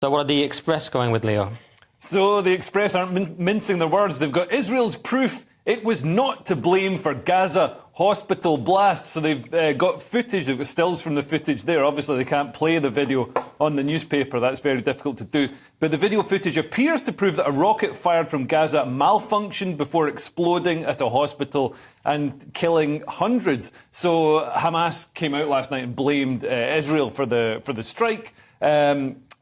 So what are the Express going with, Leo? So the Express aren't mincing their words. They've got Israel's proof it was not to blame for Gaza hospital blast. So they've got footage, they've got stills from the footage there. Obviously they can't play the video on the newspaper, that's very difficult to do. But the video footage appears to prove that a rocket fired from Gaza malfunctioned before exploding at a hospital and killing hundreds. So Hamas came out last night and blamed Israel for the strike.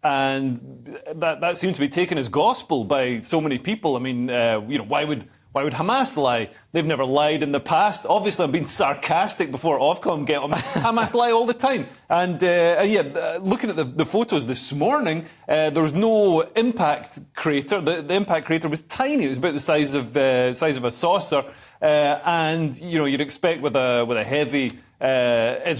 And that seems to be taken as gospel by so many people. I mean, why would Hamas lie? They've never lied in the past. Obviously, I'm being sarcastic before Ofcom get on. Hamas lie all the time. And looking at the photos this morning, there was no impact crater. The impact crater was tiny. It was about the size of a saucer. And you'd expect with a heavy Israeli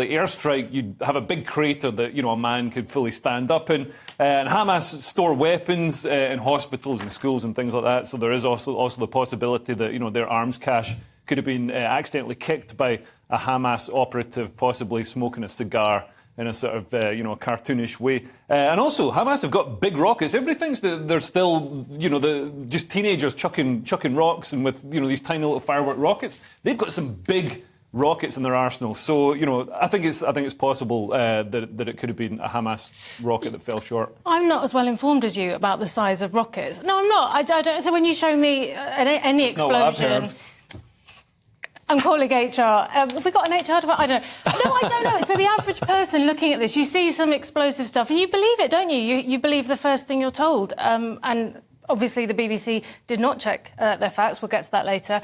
airstrike, you'd have a big crater that a man could fully stand up in. And Hamas store weapons in hospitals and schools and things like that. So there is also the possibility that their arms cache could have been accidentally kicked by a Hamas operative, possibly smoking a cigar in a sort of cartoonish way. And also, Hamas have got big rockets. Everybody thinks that they're still just teenagers chucking rocks and with these tiny little firework rockets. They've got some big rockets in their arsenal. So I think it's possible that it could have been a Hamas rocket that fell short. I'm not as well informed as you about the size of rockets. No, I'm not. I don't. So when you show me any explosion. Not what I've heard. I'm calling HR. Have we got an HR department? I don't know. No, I don't know. So the average person looking at this, you see some explosive stuff and you believe it, don't you? You believe the first thing you're told. And obviously the BBC did not check their facts. We'll get to that later.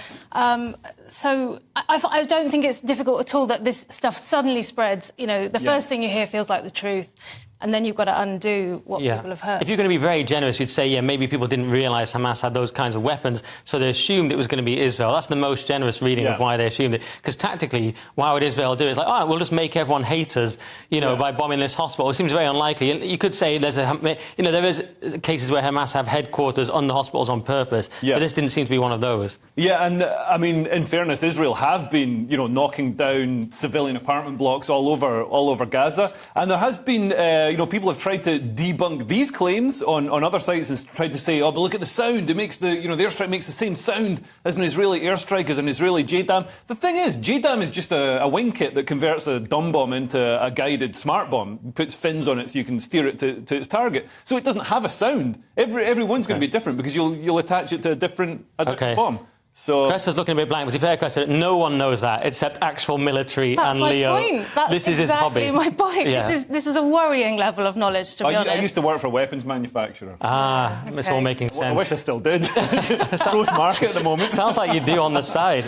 So I don't think it's difficult at all that this stuff suddenly spreads. The first thing you hear feels like the truth. And then you've got to undo what people have heard. If you're going to be very generous, you'd say, maybe people didn't realise Hamas had those kinds of weapons, so they assumed it was going to be Israel. That's the most generous reading of why they assumed it. Because tactically, why would Israel do it? It's like, all right, we'll just make everyone hate us, by bombing this hospital. It seems very unlikely. And you could say there is cases where Hamas have headquarters on the hospitals on purpose. But this didn't seem to be one of those. Yeah, and I mean, in fairness, Israel have been, knocking down civilian apartment blocks all over Gaza, and there has been. People have tried to debunk these claims on other sites and tried to say, but look at the sound. It makes the airstrike makes the same sound as an Israeli airstrike, as an Israeli JDAM. The thing is, JDAM is just a wing kit that converts a dumb bomb into a guided smart bomb, puts fins on it so you can steer it to its target. So it doesn't have a sound. Everyone's going to be different because you'll attach it to a different bomb. So Cressa's looking a bit blank, but to be fair, Cressa, no one knows that except actual military and Leo. That's my point. That's this is his hobby. Exactly my point. Yeah. This is a worrying level of knowledge, to be honest. I used to work for a weapons manufacturer. It's all making sense. I wish I still did. Growth market at the moment. Sounds like you do on the side.